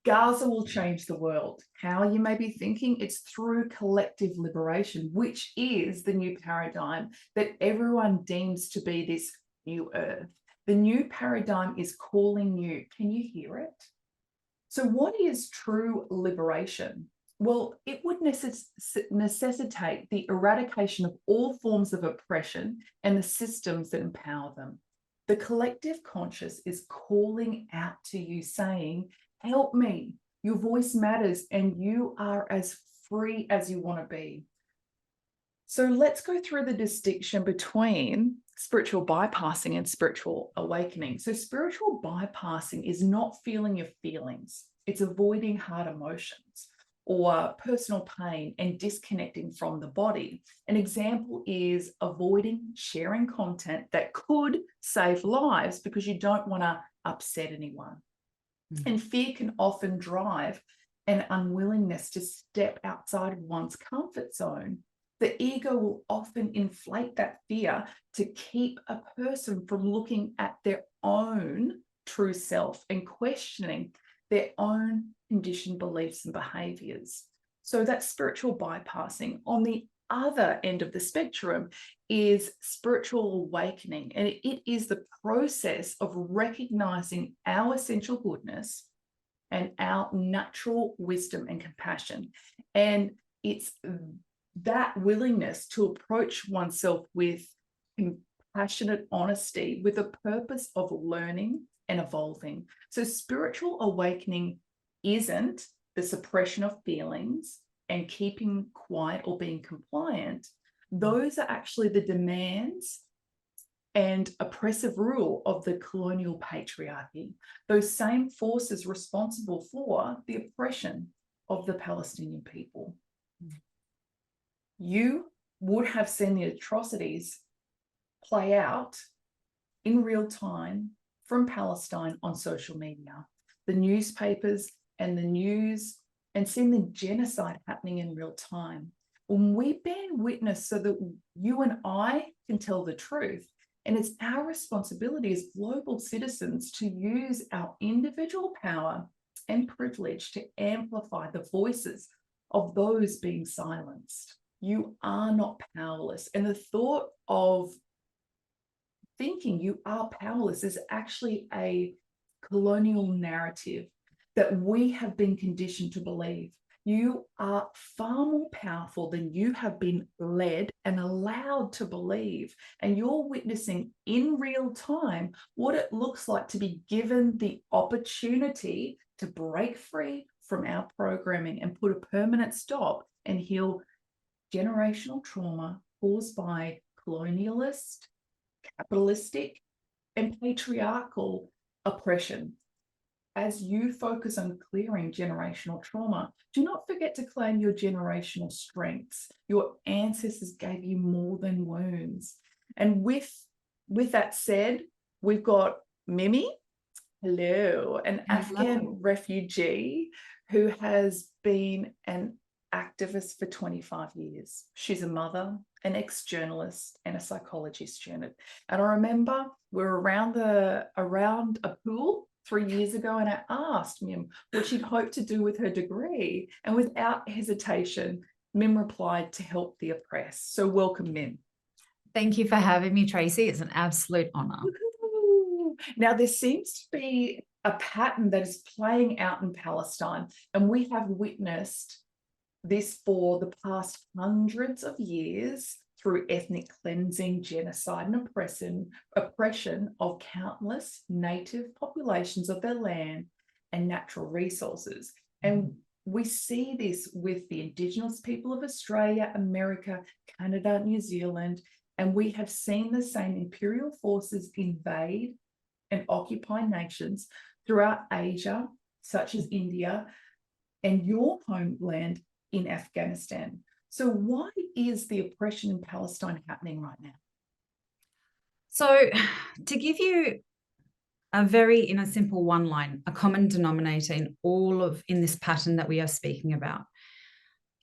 Gaza will change the world. How, you may be thinking? It's through collective liberation, which is the new paradigm that everyone deems to be this new earth. The new paradigm is calling you. Can you hear it? So what is true liberation? Well, it would necessitate the eradication of all forms of oppression and the systems that empower them. The collective conscious is calling out to you, saying, help me, your voice matters, and you are as free as you want to be. So let's go through the distinction between spiritual bypassing and spiritual awakening. So spiritual bypassing is not feeling your feelings. It's avoiding hard emotions or personal pain and disconnecting from the body. An example is avoiding sharing content that could save lives because you don't want to upset anyone. And fear can often drive an unwillingness to step outside of one's comfort zone. The ego will often inflate that fear to keep a person from looking at their own true self and questioning their own conditioned beliefs and behaviors. So that's spiritual bypassing. On the other end of the spectrum is spiritual awakening, and it is the process of recognizing our essential goodness and our natural wisdom and compassion. And it's that willingness to approach oneself with compassionate honesty with a purpose of learning and evolving. So spiritual awakening isn't the suppression of feelings and keeping quiet or being compliant. Those are actually the demands and oppressive rule of the colonial patriarchy. Those same forces responsible for the oppression of the Palestinian people. You would have seen the atrocities play out in real time from Palestine on social media, the newspapers and the news, and seeing the genocide happening in real time. When we bear witness so that you and I can tell the truth, and it's our responsibility as global citizens to use our individual power and privilege to amplify the voices of those being silenced. You are not powerless. And the thought of thinking you are powerless is actually a colonial narrative that we have been conditioned to believe. You are far more powerful than you have been led and allowed to believe. And you're witnessing in real time what it looks like to be given the opportunity to break free from our programming and put a permanent stop and heal generational trauma caused by colonialist, capitalistic, and patriarchal oppression. As you focus on clearing generational trauma, do not forget to claim your generational strengths. Your ancestors gave you more than wounds. And with that said, we've got Mimi, hello, an Afghan refugee who has been an activist for 25 years. She's a mother, an ex-journalist, and a psychology student. And I remember we were around a pool 3 years ago, and I asked Mim what she'd hoped to do with her degree. And without hesitation, Mim replied, to help the oppressed. So welcome, Mim. Thank you for having me, Tracy. It's an absolute honor. Now, there seems to be a pattern that is playing out in Palestine, and we have witnessed this for the past hundreds of years through ethnic cleansing, genocide, and oppression of countless native populations of their land and natural resources. And we see this with the Indigenous people of Australia, America, Canada, New Zealand, and we have seen the same imperial forces invade and occupy nations throughout Asia, such as India, and your homeland in Afghanistan. So why is the oppression in Palestine happening right now? So to give you in a simple one line, a common denominator in this pattern that we are speaking about,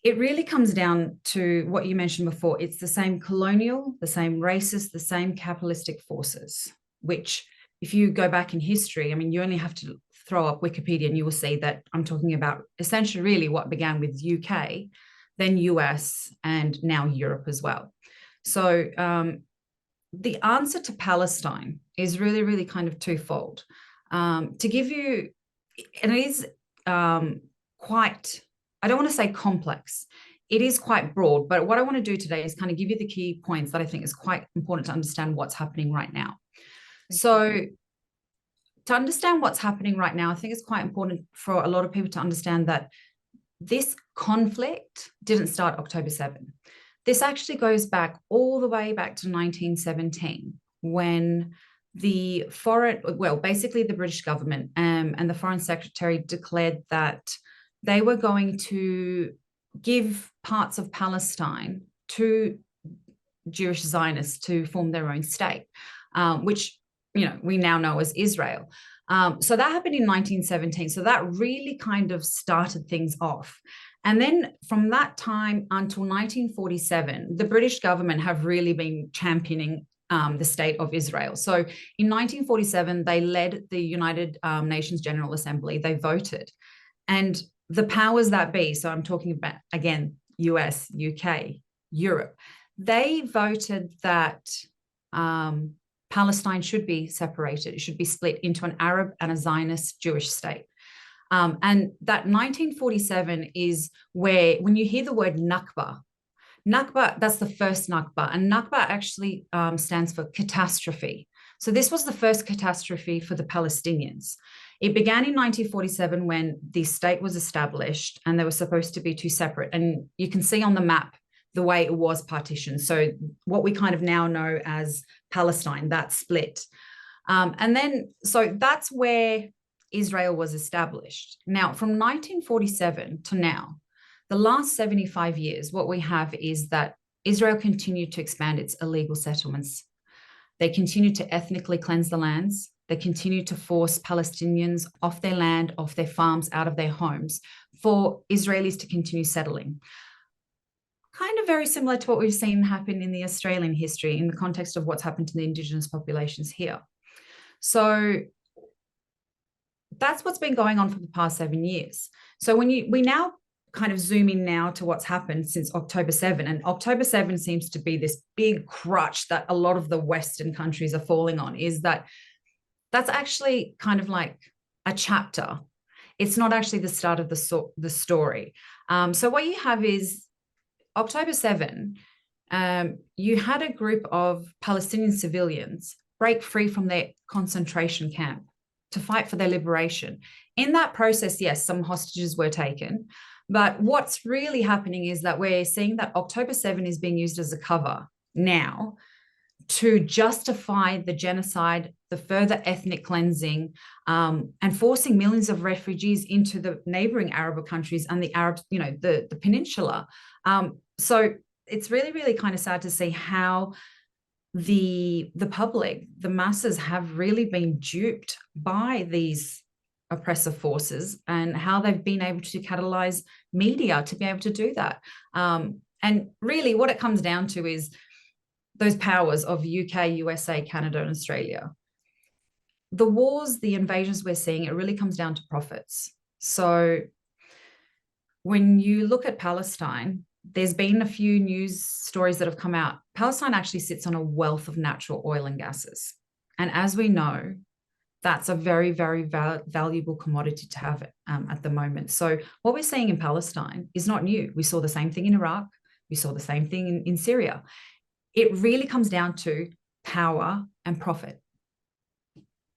it really comes down to what you mentioned before. It's the same colonial, the same racist, the same capitalistic forces, which if you go back in history, I mean, you only have to throw up Wikipedia and you will see that I'm talking about essentially really what began with UK, then US, and now Europe as well. So the answer to Palestine is really, really kind of twofold. To give you, and it is quite, I don't want to say complex, it is quite broad, but what I want to do today is kind of give you the key points that I think is quite important to understand what's happening right now. So to understand what's happening right now, I think it's quite important for a lot of people to understand that this conflict didn't start October 7. This actually goes back all the way back to 1917, when the basically the British government and the Foreign Secretary declared that they were going to give parts of Palestine to Jewish Zionists to form their own state, which we now know as Israel. So that happened in 1917. So that really kind of started things off. And then from that time until 1947, the British government have really been championing the state of Israel. So in 1947, they led the United Nations General Assembly. They voted. And the powers that be, so I'm talking about, again, US, UK, Europe, they voted that Palestine should be separated. It should be split into an Arab and a Zionist Jewish state. And that 1947 is where, when you hear the word Nakba, that's the first Nakba. And Nakba actually stands for catastrophe. So this was the first catastrophe for the Palestinians. It began in 1947 when the state was established and they were supposed to be two separate. And you can see on the map the way it was partitioned. So what we kind of now know as Palestine, that split. And then, so that's where Israel was established. Now, from 1947 to now, the last 75 years, what we have is that Israel continued to expand its illegal settlements. They continued to ethnically cleanse the lands. They continued to force Palestinians off their land, off their farms, out of their homes, for Israelis to continue settling. Kind of very similar to what we've seen happen in the Australian history in the context of what's happened to the Indigenous populations here. So that's what's been going on for the past 7 years. So when we now kind of zoom in now to what's happened since October 7, and October 7 seems to be this big crutch that a lot of the Western countries are falling on, is that that's actually kind of like a chapter. It's not actually the start of the story. So what you have is October 7, you had a group of Palestinian civilians break free from their concentration camp to fight for their liberation. In that process, yes, some hostages were taken, but what's really happening is that we're seeing that October 7 is being used as a cover now to justify the genocide, the further ethnic cleansing, and forcing millions of refugees into the neighboring Arab countries and the Arab, the peninsula. So it's really, really kind of sad to see how the public, the masses, have really been duped by these oppressive forces, and how they've been able to catalyze media to be able to do that. And really what it comes down to is those powers of UK, USA, Canada, and Australia. The wars, the invasions we're seeing, it really comes down to profits. So when you look at Palestine, there's been a few news stories that have come out. Palestine actually sits on a wealth of natural oil and gases. And as we know, that's a very, very valuable commodity to have at the moment. So what we're seeing in Palestine is not new. We saw the same thing in Iraq. We saw the same thing in Syria. It really comes down to power and profit.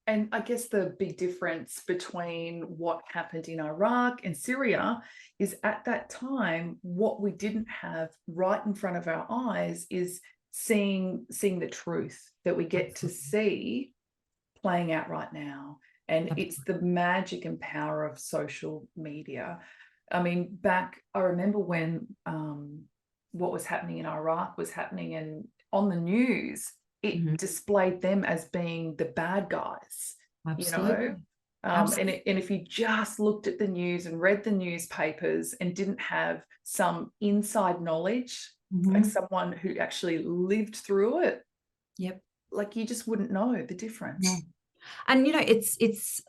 And I guess the big difference between what happened in Iraq and Syria is, at that time, what we didn't have right in front of our eyes is seeing the truth that we get to see playing out right now. And it's the magic and power of social media. I mean, I remember when what was happening in Iraq was happening, and on the news, it displayed them as being the bad guys. Absolutely. And if you just looked at the news and read the newspapers and didn't have some inside knowledge, like someone who actually lived through it, yep, like, you just wouldn't know the difference. No. And it's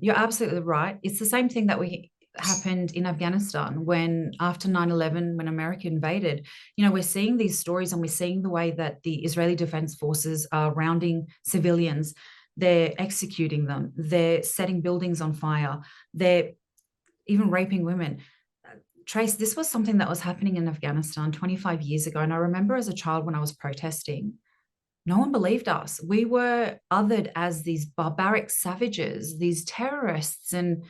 you're absolutely right. It's the same thing that we happened in Afghanistan when after 9/11, when America invaded. We're seeing these stories and we're seeing the way that the Israeli Defense Forces are rounding civilians. They're executing them. They're setting buildings on fire. They're even raping women. Trace, this was something that was happening in Afghanistan 25 years ago. And I remember as a child when I was protesting, no one believed us. We were othered as these barbaric savages, these terrorists, and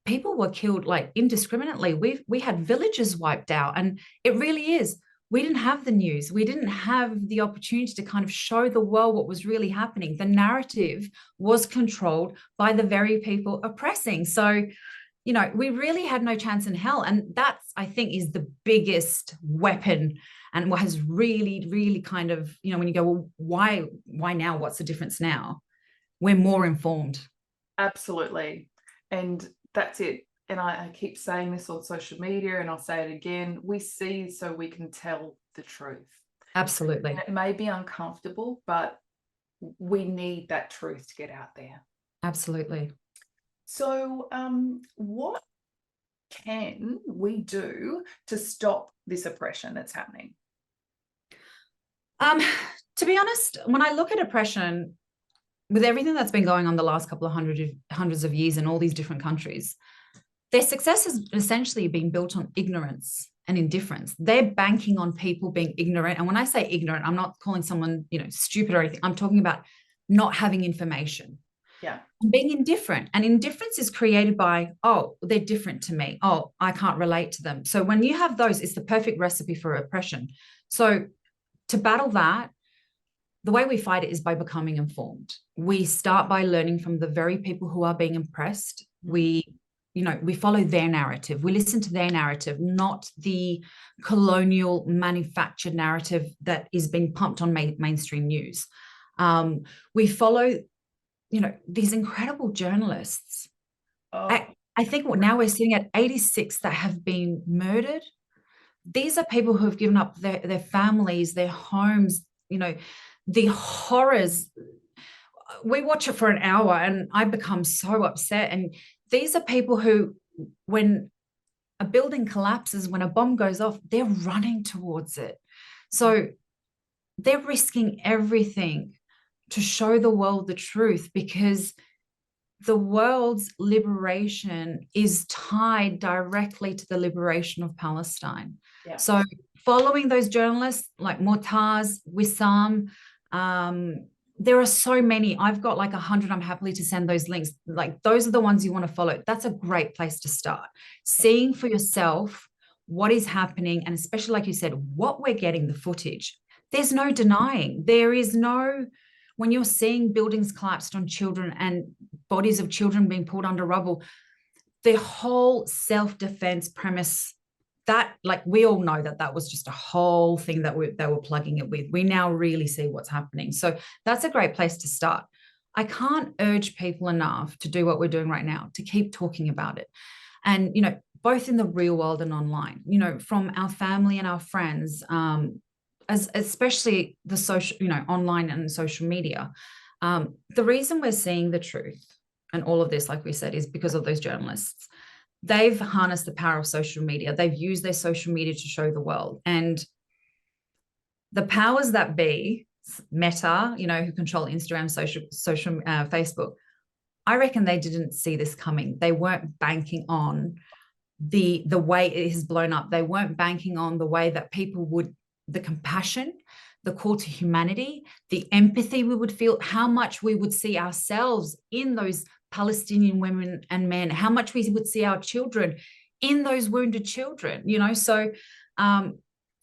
people were killed like indiscriminately. We had villages wiped out, and it really is. We didn't have the news. We didn't have the opportunity to kind of show the world what was really happening. The narrative was controlled by the very people oppressing. So, we really had no chance in hell. And that's, I think, is the biggest weapon, and what has really, really kind of, when you go, well, why now? What's the difference now? We're more informed. Absolutely. And that's it. And I keep saying this on social media, and I'll say it again. We see so we can tell the truth. Absolutely. And it may be uncomfortable, but we need that truth to get out there. Absolutely. So what can we do to stop this oppression that's happening? To be honest, when I look at oppression, with everything that's been going on the last couple of hundreds of years in all these different countries, their success has essentially been built on ignorance and indifference. They're banking on people being ignorant. And when I say ignorant, I'm not calling someone, stupid or anything. I'm talking about not having information. Yeah. Being indifferent. And indifference is created by, oh, they're different to me. Oh, I can't relate to them. So when you have those, it's the perfect recipe for oppression. So to battle that, the way we fight it is by becoming informed. We start by learning from the very people who are being oppressed. We follow their narrative. We listen to their narrative, not the colonial manufactured narrative that is being pumped on mainstream news. We follow, these incredible journalists. Oh. I think now we're sitting at 86 that have been murdered. These are people who have given up their families, their homes, the horrors. We watch it for an hour and I become so upset. And these are people who, when a building collapses, when a bomb goes off, they're running towards it. So they're risking everything to show the world the truth, because the world's liberation is tied directly to the liberation of Palestine. Yeah. So following those journalists like Mortaz, Wissam, there are so many. I've got like 100. I'm happy to send those links. Like, those are the ones you want to follow. That's a great place to start. Seeing for yourself what is happening, and especially, like you said, what we're getting, the footage. There's no denying. There is no, when you're seeing buildings collapsed on children and bodies of children being pulled under rubble, the whole self-defense premise, that, like, we all know that was just a whole thing that they were plugging it with. We now really see what's happening. So that's a great place to start. I can't urge people enough to do what we're doing right now, to keep talking about it. And, both in the real world and online, from our family and our friends, especially the social, online and social media. The reason we're seeing the truth and all of this, like we said, is because of those journalists. They've harnessed the power of social media. They've used their social media to show the world. And the powers that be, Meta, who control Instagram, Facebook, I reckon they didn't see this coming. They weren't banking on the way it has blown up. They weren't banking on the way that people would, the compassion, the call to humanity, the empathy we would feel, how much we would see ourselves in those Palestinian women and men, how much we would see our children in those wounded children, So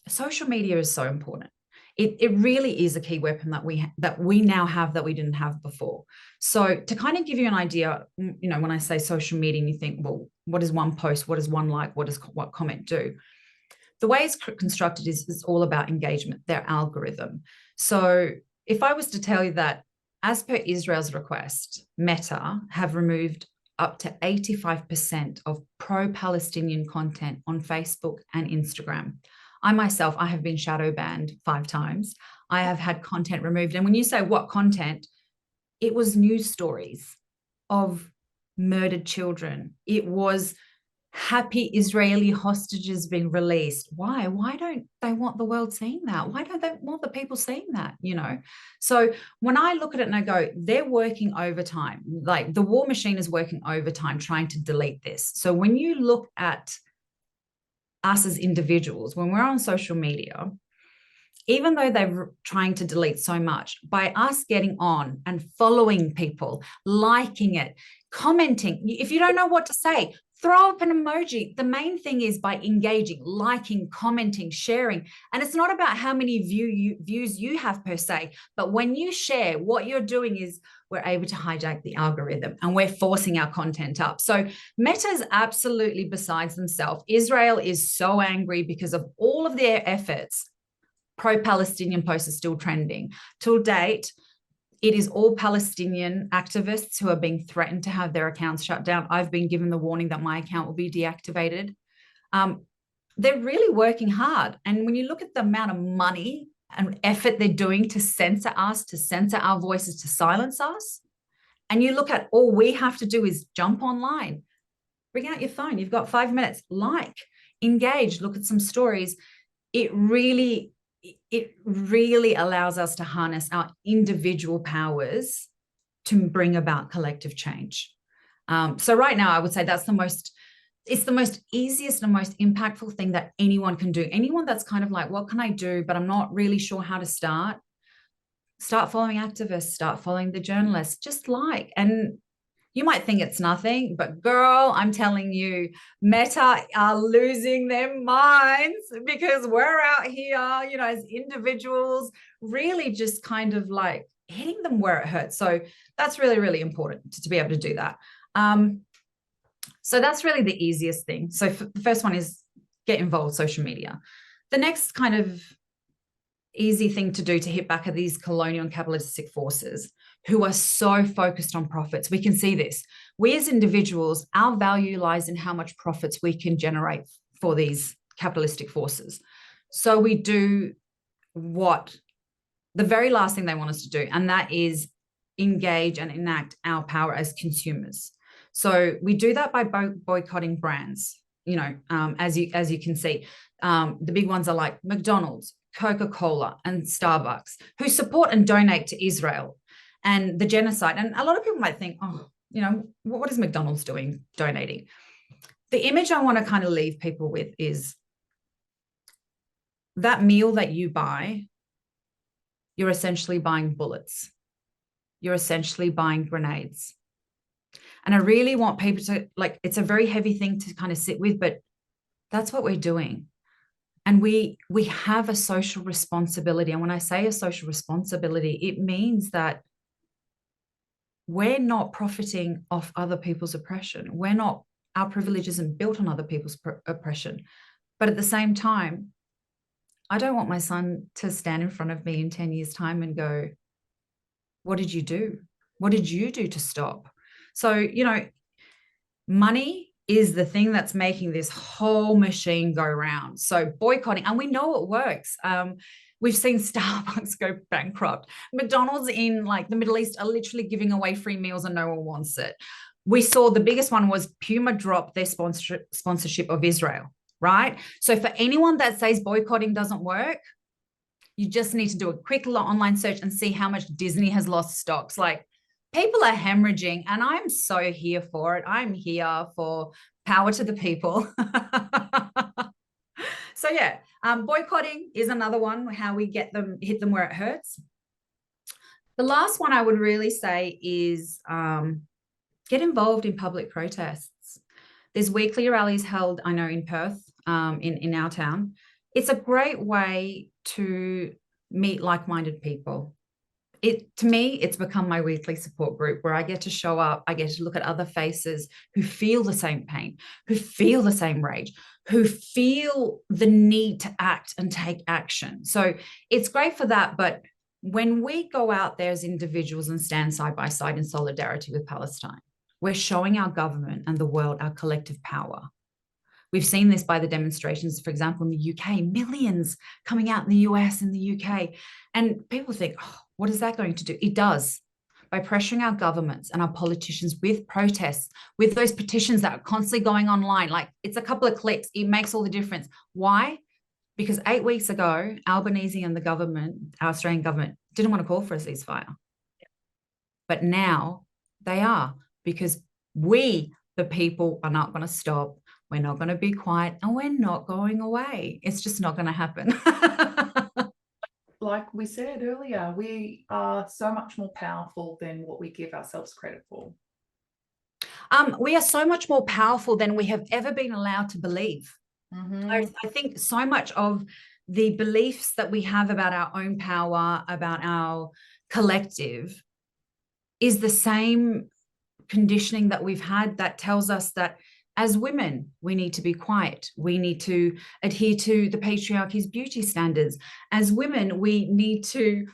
social media is so important. It really is a key weapon that we now have that we didn't have before. So to kind of give you an idea, when I say social media and you think, well, what is one post? What is one like? What comment do? The way it's constructed is all about engagement, their algorithm. So if I was to tell you that, as per Israel's request, Meta have removed up to 85% of pro-Palestinian content on Facebook and Instagram. I myself, I have been shadow banned 5 times. I have had content removed. And when you say what content, it was news stories of murdered children. It was happy Israeli hostages being released. Why? Why don't they want the world seeing that? Why don't they want the people seeing that? So when I look at it and I go, they're working overtime, like the war machine is working overtime trying to delete this. So when you look at us as individuals, when we're on social media, even though they're trying to delete so much, by us getting on and following people, liking it, commenting, if you don't know what to say, throw up an emoji. The main thing is by engaging, liking, commenting, sharing. And it's not about how many views you have per se, but when you share, what you're doing is we're able to hijack the algorithm and we're forcing our content up. So Meta is absolutely besides themselves. Israel is so angry because of all of their efforts. Pro-Palestinian posts are still trending. Till date, it is all Palestinian activists who are being threatened to have their accounts shut down. I've been given the warning that my account will be deactivated. They're really working hard. And when you look at the amount of money and effort they're doing to censor us, to censor our voices, to silence us, and you look at all we have to do is jump online, bring out your phone. You've got 5 minutes, like, engage, look at some stories. It really allows us to harness our individual powers to bring about collective change. So right now, I would say it's the most easiest and most impactful thing that anyone can do. Anyone that's kind of like, what can I do? But I'm not really sure how to start. Start following activists, start following the journalists, just like, and you might think it's nothing, but girl, I'm telling you, Meta are losing their minds because we're out here, as individuals, really just kind of like hitting them where it hurts. So that's really, really important to be able to do that. So that's really the easiest thing. So the first one is get involved, social media. The next kind of easy thing to do to hit back at these colonial and capitalistic forces who are so focused on profits. We can see this. We as individuals, our value lies in how much profits we can generate for these capitalistic forces. So we do what the very last thing they want us to do, and that is engage and enact our power as consumers. So we do that by boycotting brands. As you can see, the big ones are like McDonald's, Coca-Cola, and Starbucks, who support and donate to Israel and the genocide. And a lot of people might think, what is McDonald's doing, donating? The image I want to kind of leave people with is that meal that you buy, you're essentially buying bullets. You're essentially buying grenades. And I really want people to, it's a very heavy thing to kind of sit with, but that's what we're doing. And we have a social responsibility. And when I say a social responsibility, it means that we're not profiting off other people's oppression. Our privilege isn't built on other people's oppression. But at the same time, I don't want my son to stand in front of me in 10 years' time and go, what did you do? What did you do to stop? So, money is the thing that's making this whole machine go round. So boycotting, and we know it works. We've seen Starbucks go bankrupt. McDonald's in the Middle East are literally giving away free meals and no one wants it. We saw the biggest one was Puma dropped their sponsorship of Israel, right? So for anyone that says boycotting doesn't work, you just need to do a quick online search and see how much Disney has lost stocks. People are hemorrhaging, and I'm so here for it. I'm here for power to the people. So yeah, boycotting is another one, how we hit them where it hurts. The last one I would really say is get involved in public protests. There's weekly rallies held, I know, in Perth, in our town. It's a great way to meet like-minded people. To me, it's become my weekly support group where I get to show up. I get to look at other faces who feel the same pain, who feel the same rage, who feel the need to act and take action. So it's great for that. But when we go out there as individuals and stand side by side in solidarity with Palestine, we're showing our government and the world our collective power. We've seen this by the demonstrations, for example, in the UK, millions coming out in the US and the UK. And people think, oh, what is that going to do? It does. by pressuring our governments and our politicians with protests, with those petitions that are constantly going online. Like, it's a couple of clicks, it makes all the difference. Why? Because 8 weeks ago, Albanese and the government, our Australian government, didn't want to call for a ceasefire. But now they are, because we, the people, are not going to stop. We're not going to be quiet, and we're not going away. It's just not going to happen. Like we said earlier, we are so much more powerful than what we give ourselves credit for. We are so much more powerful than we have ever been allowed to believe. Mm-hmm. I think so much of the beliefs that we have about our own power, about our collective, is the same conditioning that we've had that tells us that as women, we need to be quiet. We need to adhere to the patriarchy's beauty standards. As women, we need to,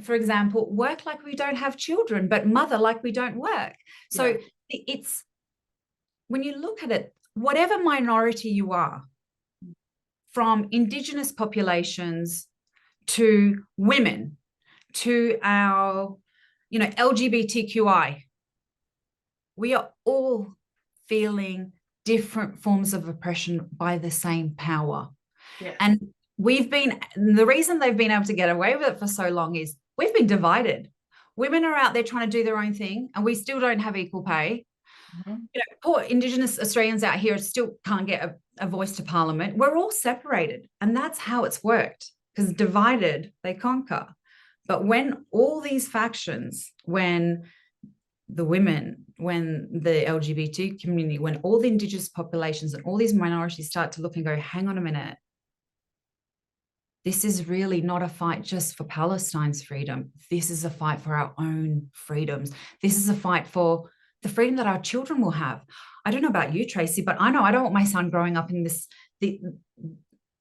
for example, work like we don't have children, but mother like we don't work. So it's, when you look at it, whatever minority you are, from Indigenous populations to women, to our, LGBTQI, we are all feeling different forms of oppression by the same power. Yes. And the reason they've been able to get away with it for so long is we've been divided. Women are out there trying to do their own thing, and we still don't have equal pay. Mm-hmm. Poor Indigenous Australians out here still can't get a voice to Parliament. We're all separated, and that's how it's worked, because divided, they conquer. But when all these factions, when the women, when the LGBT community, when all the Indigenous populations and all these minorities start to look and go, hang on a minute, this is really not a fight just for Palestine's freedom. This is a fight for our own freedoms. This is a fight for the freedom that our children will have. I don't know about you, Tracy, but I know I don't want my son growing up in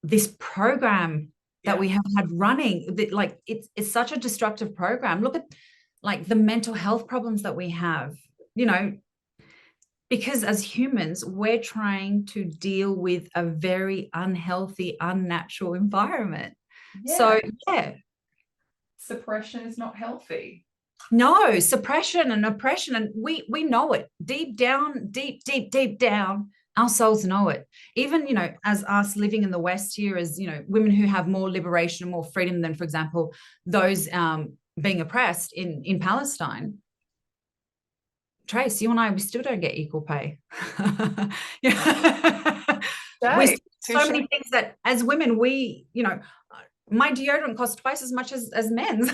this program that we have had running. Like, it's such a destructive program. Look at like the mental health problems that we have, because as humans, we're trying to deal with a very unhealthy, unnatural environment. Yeah. So, yeah. Suppression is not healthy. No, suppression and oppression. And we know it deep down, deep down. Our souls know it. Even, as us living in the West here, as, women who have more liberation and more freedom than, for example, those being oppressed in Palestine. Trace, you and I, we still don't get equal pay. We so many things that as women, we, my deodorant costs twice as much as men's.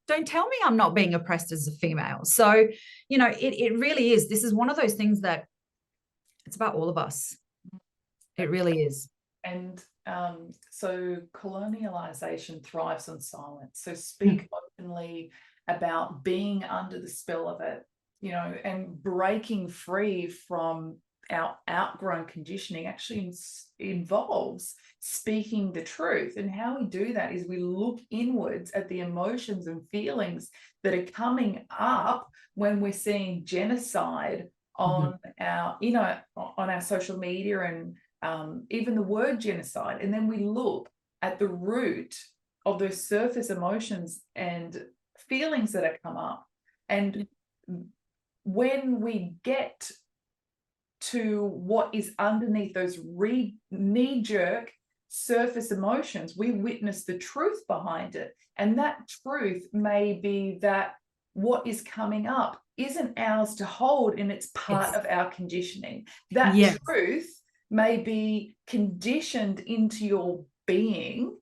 Don't tell me I'm not being oppressed as a female. So, it really is. This is one of those things that it's about all of us. It really is. And so colonialization thrives on silence. So speak openly about being under the spell of it, and breaking free from our outgrown conditioning actually involves speaking the truth. And how we do that is we look inwards at the emotions and feelings that are coming up when we're seeing genocide on our, on our social media, and even the word genocide. And then we look at the root of those surface emotions and feelings that have come up. And when we get to what is underneath those knee-jerk surface emotions, we witness the truth behind it. And that truth may be that what is coming up isn't ours to hold, and it's part of our conditioning. That truth may be conditioned into your being,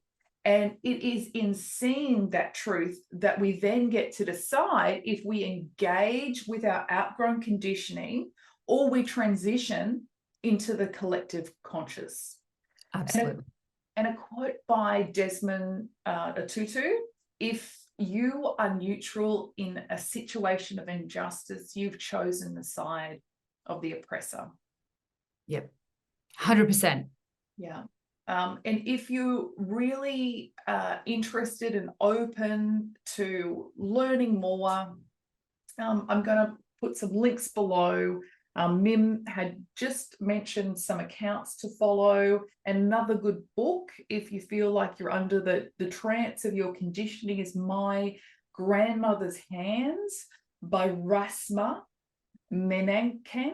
and it is in seeing that truth that we then get to decide if we engage with our outgrown conditioning or we transition into the collective conscious. Absolutely. And a quote by Desmond Tutu: if you are neutral in a situation of injustice, you've chosen the side of the oppressor. Yep. 100%. Yeah. And if you're really interested and open to learning more, I'm going to put some links below. Mim had just mentioned some accounts to follow. Another good book, if you feel like you're under the trance of your conditioning, is My Grandmother's Hands by Rasma Menanken.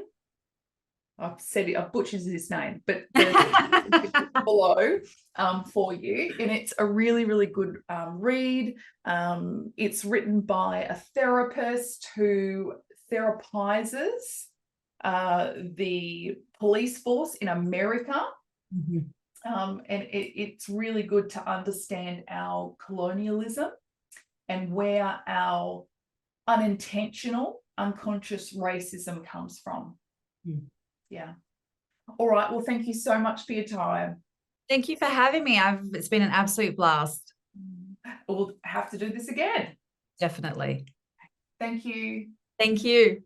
I've said it, I've butchered his name, but below for you. And it's a really, really good read. It's written by a therapist who therapizes the police force in America. And it's really good to understand our colonialism and where our unintentional, unconscious racism comes from. Yeah. All right. Well, thank you so much for your time. Thank you for having me. It's been an absolute blast. We'll have to do this again. Definitely. Thank you. Thank you.